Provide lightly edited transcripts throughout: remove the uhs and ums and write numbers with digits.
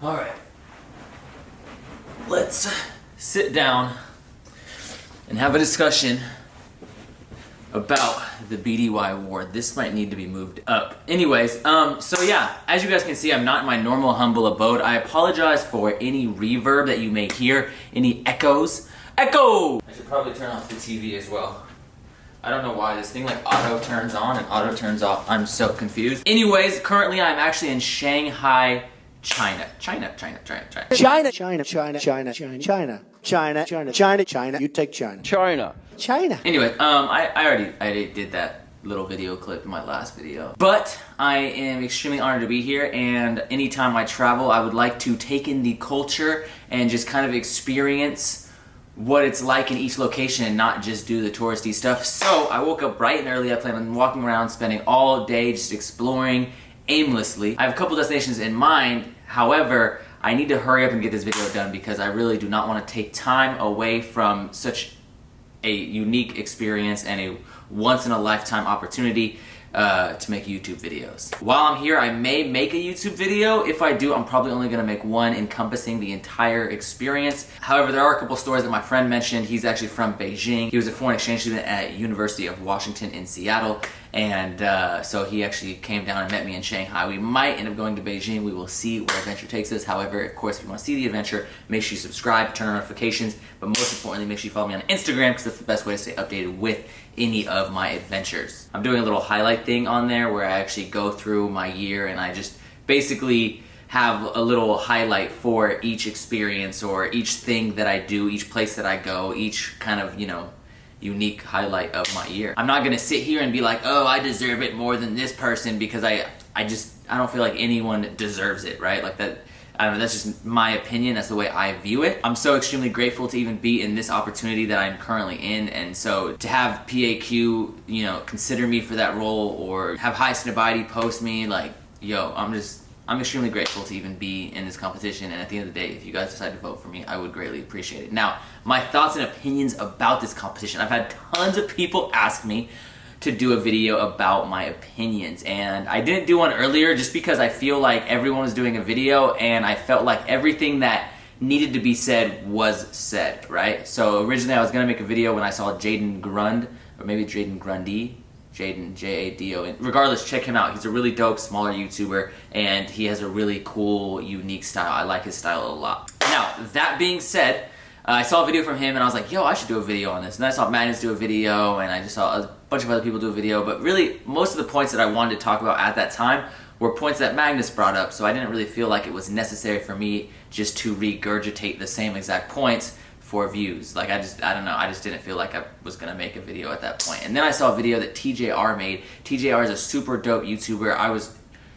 Alright, let's sit down and have a discussion about the BDY award. This might need to be moved up. Anyways, so yeah, as you guys can see, I'm not in my normal humble abode. I apologize for any reverb that you may hear, any echoes. Echo! I should probably turn off the TV as well. I don't know why this thing like auto turns on and auto turns off. I'm so confused. Anyways, currently I'm actually in Shanghai, China. China. You take China. China. Anyway, I already did that little video clip in my last video. But I am extremely honored to be here, and anytime I travel, I would like to take in the culture and just kind of experience what it's like in each location and not just do the touristy stuff. So I woke up bright and early. I plan on walking around, spending all day just exploring aimlessly. I have a couple destinations in mind. However, I need to hurry up and get this video done because I really do not want to take time away from such a unique experience and a once-in-a-lifetime opportunity to make YouTube videos. While I'm here, I may make a YouTube video. If I do, I'm probably only gonna make one encompassing the entire experience. However, there are a couple stories that my friend mentioned. He's actually from Beijing. He was a foreign exchange student at University of Washington in Seattle. And so he actually came down and met me in Shanghai. We might end up going to Beijing. We will see where adventure takes us. However, of course, if you want to see the adventure, make sure you subscribe, turn on notifications, but most importantly, make sure you follow me on Instagram because that's the best way to stay updated with any of my adventures. I'm doing a little highlight thing on there where I actually go through my year and I just basically have a little highlight for each experience or each thing that I do, each place that I go, each kind of, you know, unique highlight of my year. I'm not gonna sit here and be like, oh, I deserve it more than this person because I don't feel like anyone deserves it, right? Like that, I don't know, that's just my opinion, that's the way I view it. I'm so extremely grateful to even be in this opportunity that I'm currently in, and so to have PAQ, you know, consider me for that role or have High Snobiety post me, like, yo, I'm extremely grateful to even be in this competition, and at the end of the day, if you guys decide to vote for me, I would greatly appreciate it. Now, my thoughts and opinions about this competition. I've had tons of people ask me to do a video about my opinions, and I didn't do one earlier just because I feel like everyone was doing a video, and I felt like everything that needed to be said was said, right? So originally I was gonna make a video when I saw Jaden Grund, or maybe Jaden Grundy, Jaden, J-A-D-O. Regardless, check him out. He's a really dope, smaller YouTuber, and he has a really cool, unique style. I like his style a lot. Now, that being said, I saw a video from him, and I was like, yo, I should do a video on this. And then I saw Magnus do a video, and I just saw a bunch of other people do a video, but really, most of the points that I wanted to talk about at that time were points that Magnus brought up, so I didn't really feel like it was necessary for me just to regurgitate the same exact points for views. Like, I don't know, I just didn't feel like I was gonna make a video at that point. And then I saw a video that TJR made. TJR is a super dope YouTuber. I was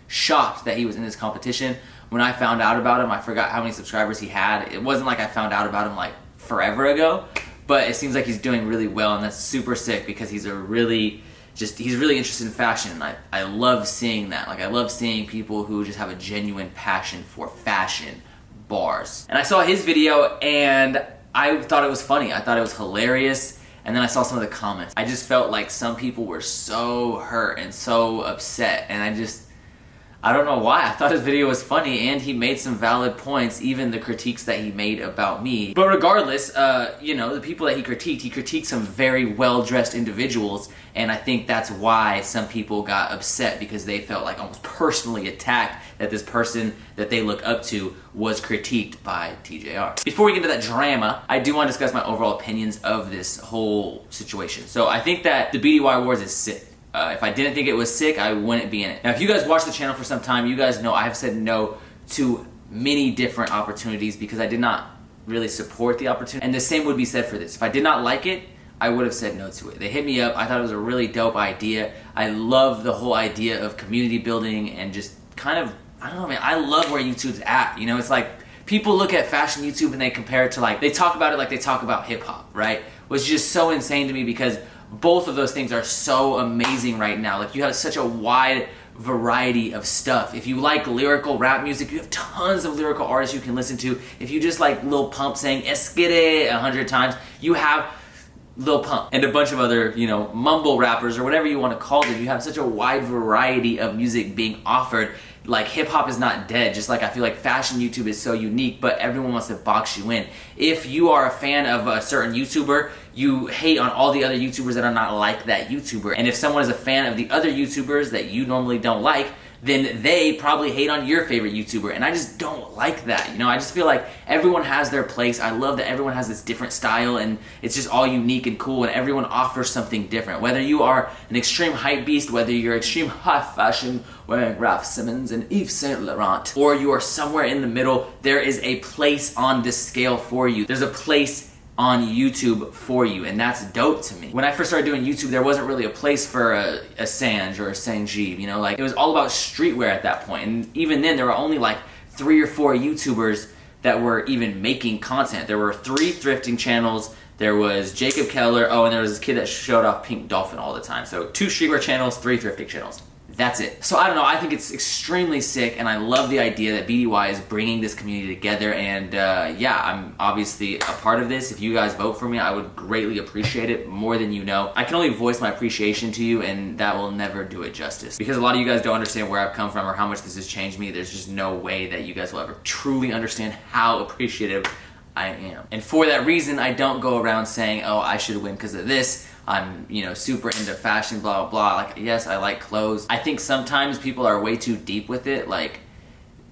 shocked that he was in this competition. When I found out about him, I forgot how many subscribers he had. It wasn't like I found out about him like forever ago, but it seems like he's doing really well, and that's super sick because he's really interested in fashion. I love seeing that. Like, I love seeing people who just have a genuine passion for fashion, bars. And I saw his video, and I thought it was funny. I thought it was hilarious. And then I saw some of the comments. I just felt like some people were so hurt and so upset. And I don't know why. I thought his video was funny, and he made some valid points, even the critiques that he made about me. But regardless, you know, the people that he critiqued some very well-dressed individuals, and I think that's why some people got upset because they felt like almost personally attacked that this person that they look up to was critiqued by TJR. Before we get into that drama, I do want to discuss my overall opinions of this whole situation. So I think that the BDY Awards is sick. If I didn't think it was sick, I wouldn't be in it. Now, if you guys watch the channel for some time, you guys know I have said no to many different opportunities because I did not really support the opportunity. And the same would be said for this. If I did not like it, I would have said no to it. They hit me up. I thought it was a really dope idea. I love the whole idea of community building and just kind of, I don't know, man, I love where YouTube's at. You know, it's like people look at fashion YouTube and they compare it to, like, they talk about it like they talk about hip hop, right? Which is just so insane to me because both of those things are so amazing right now. Like, you have such a wide variety of stuff. If you like lyrical rap music, you have tons of lyrical artists you can listen to. If you just like Lil Pump saying "Eskide" 100 times, you have Lil Pump and a bunch of other, you know, mumble rappers or whatever you want to call them. You have such a wide variety of music being offered like hip hop is not dead, just like I feel like fashion YouTube is so unique, but everyone wants to box you in. If you are a fan of a certain YouTuber, you hate on all the other YouTubers that are not like that YouTuber. And if someone is a fan of the other YouTubers that you normally don't like, then they probably hate on your favorite YouTuber. And I just don't like that, you know? I just feel like everyone has their place. I love that everyone has this different style and it's just all unique and cool and everyone offers something different. Whether you are an extreme hype beast, whether you're extreme high fashion wearing Ralph Simmons and Yves Saint Laurent, or you are somewhere in the middle, there is a place on this scale for you. There's a place on YouTube for you, and that's dope to me. When I first started doing YouTube, there wasn't really a place for a Sanj or a Sanjeev, you know, like it was all about streetwear at that point. And even then, there were only like 3 or 4 YouTubers that were even making content. There were 3 thrifting channels. There was Jacob Keller, oh, and there was this kid that showed off Pink Dolphin all the time. So 2 streetwear channels, 3 thrifting channels. That's it. So I don't know, I think it's extremely sick and I love the idea that BDY is bringing this community together, and yeah, I'm obviously a part of this. If you guys vote for me, I would greatly appreciate it, more than you know. I can only voice my appreciation to you and that will never do it justice. Because a lot of you guys don't understand where I've come from or how much this has changed me. There's just no way that you guys will ever truly understand how appreciative I am. And for that reason, I don't go around saying, oh, I should win because of this. I'm, you know, super into fashion, blah, blah, blah. Like, yes, I like clothes. I think sometimes people are way too deep with it. Like,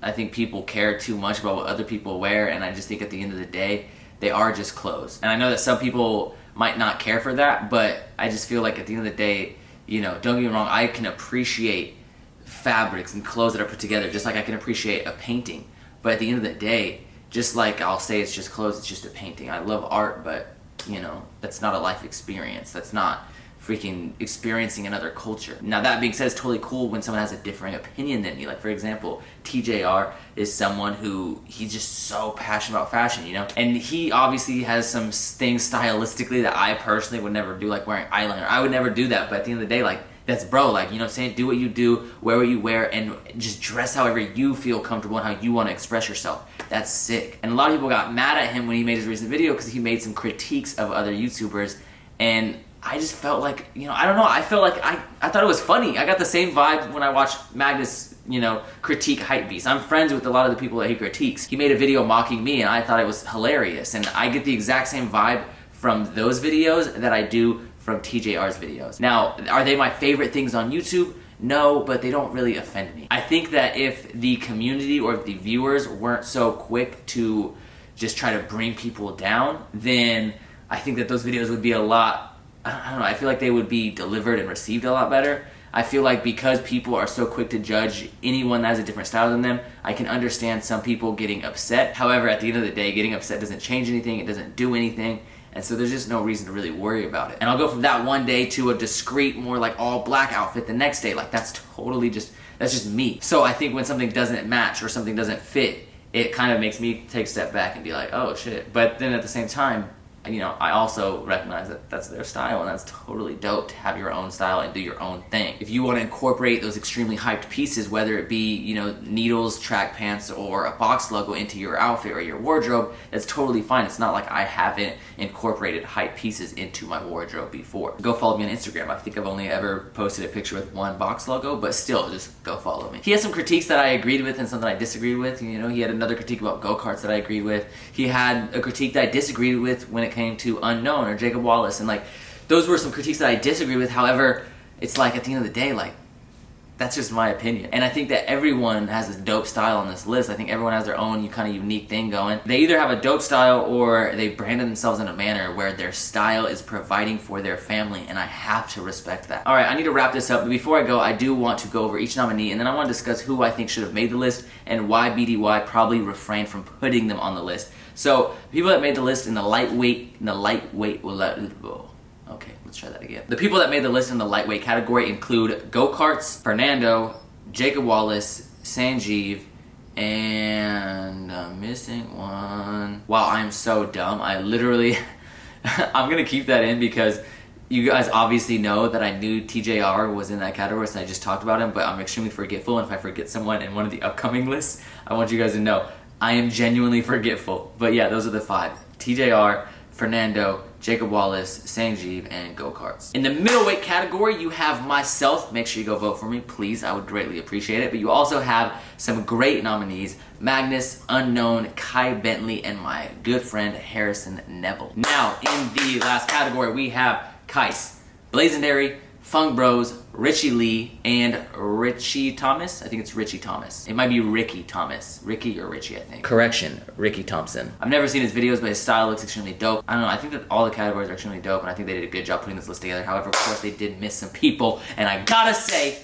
I think people care too much about what other people wear, and I just think at the end of the day, they are just clothes. And I know that some people might not care for that, but I just feel like at the end of the day, you know, don't get me wrong, I can appreciate fabrics and clothes that are put together just like I can appreciate a painting. But at the end of the day, just like I'll say it's just clothes, it's just a painting. I love art, but you know, that's not a life experience. That's not freaking experiencing another culture. Now that being said, it's totally cool when someone has a differing opinion than me. Like for example, TJR is someone who, he's just so passionate about fashion, you know? And he obviously has some things stylistically that I personally would never do, like wearing eyeliner. I would never do that, but at the end of the day, like, that's bro, like, you know what I'm saying? Do what you do, wear what you wear, and just dress however you feel comfortable and how you want to express yourself. That's sick. And a lot of people got mad at him when he made his recent video because he made some critiques of other YouTubers, and I just felt like, you know, I don't know, I felt like I thought it was funny. I got the same vibe when I watched Magnus, you know, critique Hypebeast. I'm friends with a lot of the people that he critiques. He made a video mocking me and I thought it was hilarious, and I get the exact same vibe from those videos that I do from TJR's videos. Now, are they my favorite things on YouTube? No, but they don't really offend me. I think that if the community or if the viewers weren't so quick to just try to bring people down, then I think that those videos would be a lot, I don't know, I feel like they would be delivered and received a lot better. I feel like because people are so quick to judge anyone that has a different style than them, I can understand some people getting upset. However, at the end of the day, getting upset doesn't change anything, it doesn't do anything. And so there's just no reason to really worry about it. And I'll go from that one day to a discreet, more like all black outfit the next day. Like that's totally just, that's just me. So I think when something doesn't match or something doesn't fit, it kind of makes me take a step back and be like, oh shit. But then at the same time, you know, I also recognize that that's their style and that's totally dope to have your own style and do your own thing. If you want to incorporate those extremely hyped pieces, whether it be, you know, needles, track pants, or a box logo into your outfit or your wardrobe, that's totally fine. It's not like I haven't incorporated hype pieces into my wardrobe before. Go follow me on Instagram. I think I've only ever posted a picture with one box logo, but still, just go follow me. He has some critiques that I agreed with and something I disagreed with. You know, he had another critique about go-karts that I agreed with. He had a critique that I disagreed with when it came to Unknown or Jacob Wallace, and like those were some critiques that I disagree with. However, it's like at the end of the day, like that's just my opinion. And I think that everyone has a dope style on this list. I think everyone has their own kind of unique thing going. They either have a dope style or they branded themselves in a manner where their style is providing for their family, and I have to respect that. All right, I need to wrap this up, but before I go, I do want to go over each nominee, and then I want to discuss who I think should have made the list and why BDY probably refrained from putting them on the list. So, people that made the list in the lightweight, okay, let's try that again. The people that made the list in the lightweight category include go-karts, Fernando, Jacob Wallace, Sanjeev, and I'm missing one. Wow, I'm so dumb. I literally, I'm gonna keep that in because you guys obviously know that I knew TJR was in that category, so I just talked about him, but I'm extremely forgetful, and if I forget someone in one of the upcoming lists, I want you guys to know I am genuinely forgetful. But yeah, those are the 5. TJR, Fernando, Jacob Wallace, Sanjeev, and go-karts. In the middleweight category, you have myself. Make sure you go vote for me, please. I would greatly appreciate it. But you also have some great nominees: Magnus, Unknown, Kai Bentley, and my good friend Harrison Neville. Now, in the last category, we have Kais, Blazendary, Fung Bros, Richie Lee, and Richie Thomas. I think it's Richie Thomas. It might be Ricky Thomas. Ricky or Richie, I think. Correction, Ricky Thompson. I've never seen his videos, but his style looks extremely dope. I don't know, I think that all the categories are extremely dope, and I think they did a good job putting this list together. However, of course, they did miss some people, and I gotta say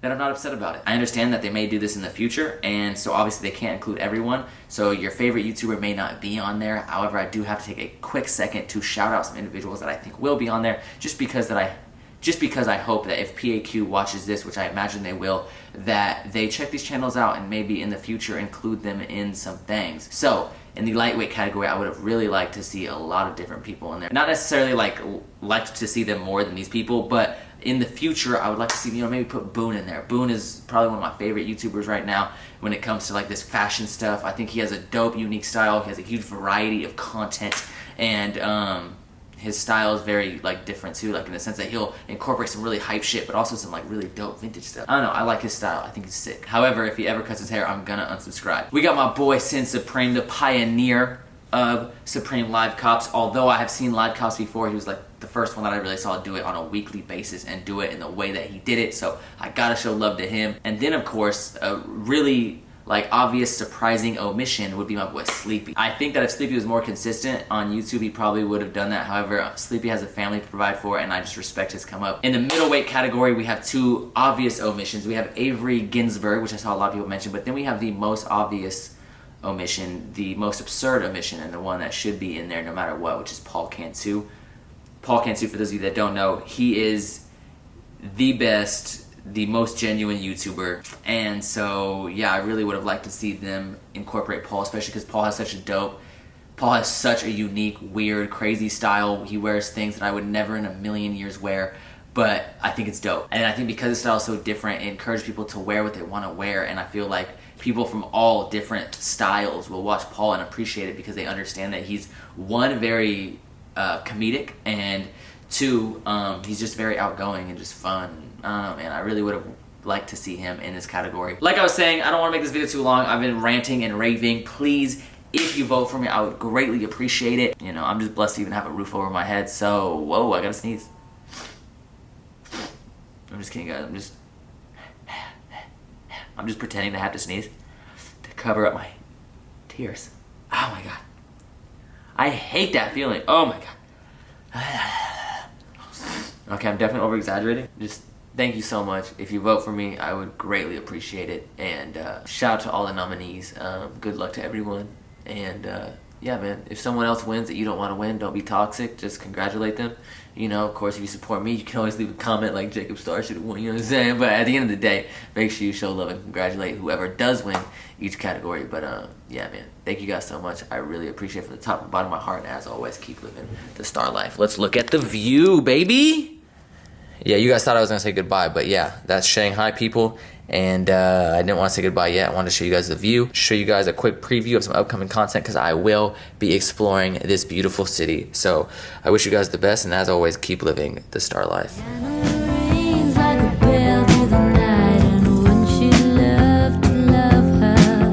that I'm not upset about it. I understand that they may do this in the future, and so obviously they can't include everyone, so your favorite YouTuber may not be on there. However, I do have to take a quick second to shout out some individuals that I think will be on there, just because I hope that if PAQ watches this, which I imagine they will, that they check these channels out and maybe in the future include them in some things. So, in the lightweight category, I would have really liked to see a lot of different people in there. Not necessarily liked to see them more than these people, but in the future, I would like to see, maybe put Boone in there. Boone is probably one of my favorite YouTubers right now when it comes to this fashion stuff. I think he has a dope, unique style. He has a huge variety of content, and his style is very different too, in the sense that he'll incorporate some really hype shit, but also some really dope vintage stuff. I don't know, I like his style. I think he's sick. However, if he ever cuts his hair, I'm gonna unsubscribe. We got my boy Sin Supreme, the pioneer of Supreme Live Cops. Although I have seen Live Cops before, he was the first one that I really saw do it on a weekly basis and do it in the way that he did it. So I gotta show love to him. And then of course, a really obvious surprising omission would be my boy Sleepy. I think that if Sleepy was more consistent on YouTube, he probably would have done that. However, Sleepy has a family to provide for, and I just respect his come up. In the middleweight category, we have two obvious omissions. We have Avery Ginsburg, which I saw a lot of people mention, but then we have the most obvious omission, the most absurd omission, and the one that should be in there no matter what, which is Paul Cantu. Paul Cantu, for those of you that don't know, he is the best, the most genuine YouTuber, and so yeah, I really would have liked to see them incorporate Paul, especially because Paul has such a unique, weird, crazy style. He wears things that I would never in a million years wear, but I think it's dope. And I think because his style is so different, it encourages people to wear what they want to wear, and I feel like people from all different styles will watch Paul and appreciate it because they understand that he's, one, very comedic, and two, he's just very outgoing and just fun. And I really would have liked to see him in this category. Like I was saying, I don't want to make this video too long. I've been ranting and raving. Please, if you vote for me, I would greatly appreciate it. I'm just blessed to even have a roof over my head. So, whoa, I gotta sneeze. I'm just kidding, guys. I'm just pretending to have to sneeze to cover up my tears. Oh my god. I hate that feeling. Oh my god. Okay, I'm definitely over-exaggerating. Just thank you so much. If you vote for me, I would greatly appreciate it. And shout out to all the nominees. Good luck to everyone. And yeah, man, if someone else wins that you don't want to win, don't be toxic. Just congratulate them. Of course, if you support me, you can always leave a comment like Jacob Star should have won, you know what I'm saying? But at the end of the day, make sure you show love and congratulate whoever does win each category. But yeah, man, thank you guys so much. I really appreciate it from the top and bottom of my heart. And as always, keep living the star life. Let's look at the view, baby. Yeah, you guys thought I was gonna say goodbye, but yeah, that's Shanghai, people. And I didn't want to say goodbye yet. I wanted to show you guys the view, show you guys a quick preview of some upcoming content, because I will be exploring this beautiful city. So I wish you guys the best, and as always, keep living the star life.